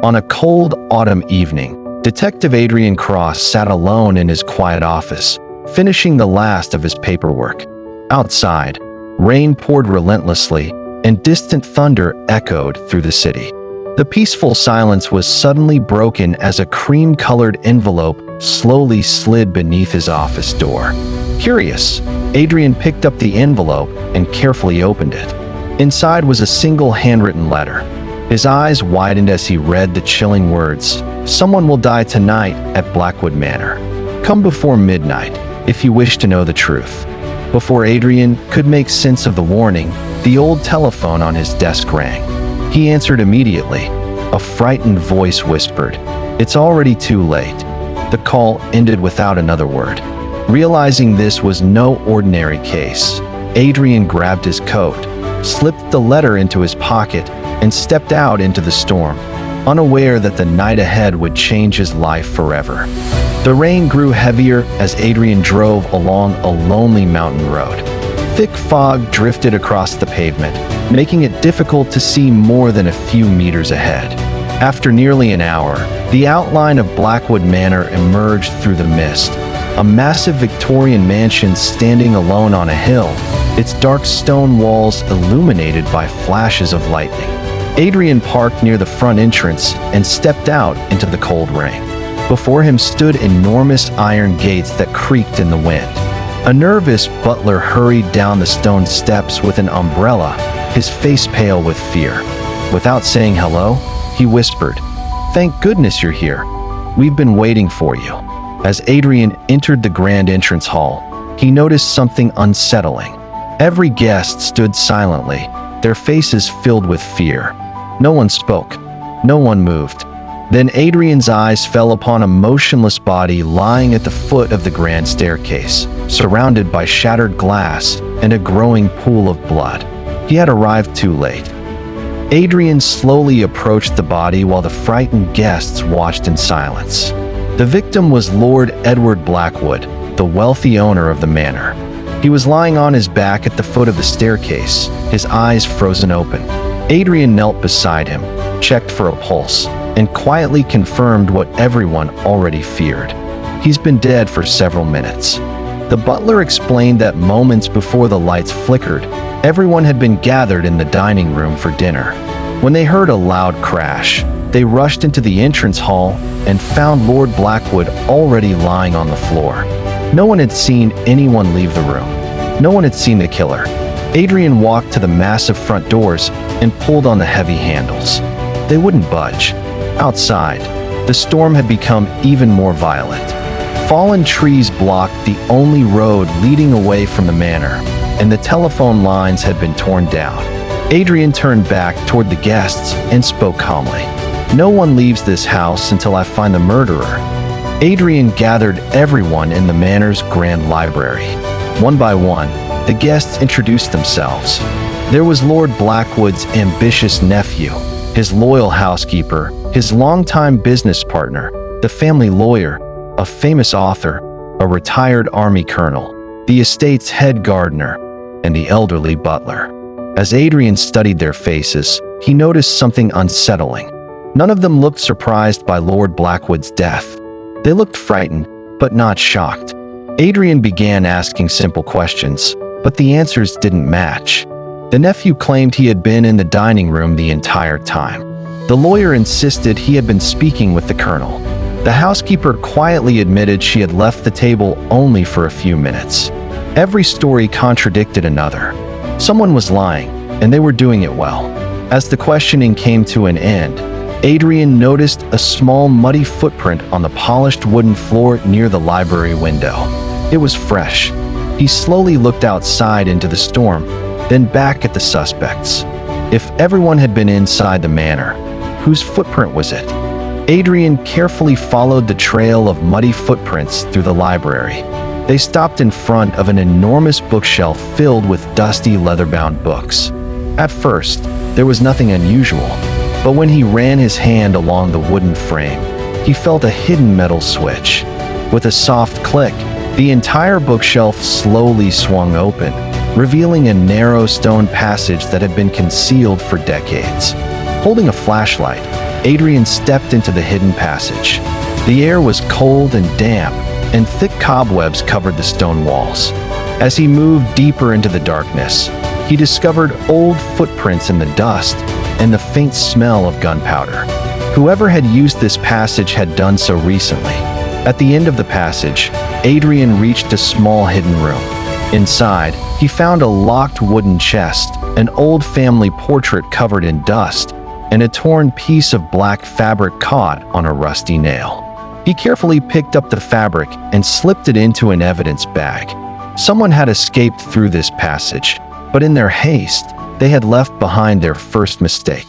On a cold autumn evening, Detective Adrian Cross sat alone in his quiet office, finishing the last of his paperwork. Outside, rain poured relentlessly, and distant thunder echoed through the city. The peaceful silence was suddenly broken as a cream-colored envelope slowly slid beneath his office door. Curious, Adrian picked up the envelope and carefully opened it. Inside was a single handwritten letter. His eyes widened as he read the chilling words, "Someone will die tonight at Blackwood Manor. Come before midnight if you wish to know the truth." Before Adrian could make sense of the warning, the old telephone on his desk rang. He answered immediately. A frightened voice whispered, "It's already too late." The call ended without another word. Realizing this was no ordinary case, Adrian grabbed his coat, slipped the letter into his pocket, and stepped out into the storm, unaware that the night ahead would change his life forever. The rain grew heavier as Adrian drove along a lonely mountain road. Thick fog drifted across the pavement, making it difficult to see more than a few meters ahead. After nearly an hour, the outline of Blackwood Manor emerged through the mist. A massive Victorian mansion standing alone on a hill, its dark stone walls illuminated by flashes of lightning. Adrian parked near the front entrance and stepped out into the cold rain. Before him stood enormous iron gates that creaked in the wind. A nervous butler hurried down the stone steps with an umbrella, his face pale with fear. Without saying hello, he whispered, "Thank goodness you're here. We've been waiting for you." As Adrian entered the grand entrance hall, he noticed something unsettling. Every guest stood silently, their faces filled with fear. No one spoke. No one moved. Then Adrian's eyes fell upon a motionless body lying at the foot of the grand staircase, surrounded by shattered glass and a growing pool of blood. He had arrived too late. Adrian slowly approached the body while the frightened guests watched in silence. The victim was Lord Edward Blackwood, the wealthy owner of the manor. He was lying on his back at the foot of the staircase, his eyes frozen open. Adrian knelt beside him, checked for a pulse, and quietly confirmed what everyone already feared. He's been dead for several minutes. The butler explained that moments before the lights flickered, everyone had been gathered in the dining room for dinner. When they heard a loud crash, they rushed into the entrance hall and found Lord Blackwood already lying on the floor. No one had seen anyone leave the room. No one had seen the killer. Adrian walked to the massive front doors and pulled on the heavy handles. They wouldn't budge. Outside, the storm had become even more violent. Fallen trees blocked the only road leading away from the manor, and the telephone lines had been torn down. Adrian turned back toward the guests and spoke calmly. "No one leaves this house until I find the murderer." Adrian gathered everyone in the manor's grand library. One by one, the guests introduced themselves. There was Lord Blackwood's ambitious nephew, his loyal housekeeper, his longtime business partner, the family lawyer, a famous author, a retired army colonel, the estate's head gardener, and the elderly butler. As Adrian studied their faces, he noticed something unsettling. None of them looked surprised by Lord Blackwood's death. They looked frightened, but not shocked. Adrian began asking simple questions, but the answers didn't match. The nephew claimed he had been in the dining room the entire time. The lawyer insisted he had been speaking with the colonel. The housekeeper quietly admitted she had left the table only for a few minutes. Every story contradicted another. Someone was lying, and they were doing it well. As the questioning came to an end, Adrian noticed a small muddy footprint on the polished wooden floor near the library window. It was fresh. He slowly looked outside into the storm, then back at the suspects. If everyone had been inside the manor, whose footprint was it? Adrian carefully followed the trail of muddy footprints through the library. They stopped in front of an enormous bookshelf filled with dusty leather-bound books. At first, there was nothing unusual. But when he ran his hand along the wooden frame, he felt a hidden metal switch. With a soft click, the entire bookshelf slowly swung open, revealing a narrow stone passage that had been concealed for decades. Holding a flashlight, Adrian stepped into the hidden passage. The air was cold and damp, and thick cobwebs covered the stone walls. As he moved deeper into the darkness, he discovered old footprints in the dust and the faint smell of gunpowder. Whoever had used this passage had done so recently. At the end of the passage, Adrian reached a small hidden room. Inside, he found a locked wooden chest, an old family portrait covered in dust, and a torn piece of black fabric caught on a rusty nail. He carefully picked up the fabric and slipped it into an evidence bag. Someone had escaped through this passage, but in their haste, they had left behind their first mistake.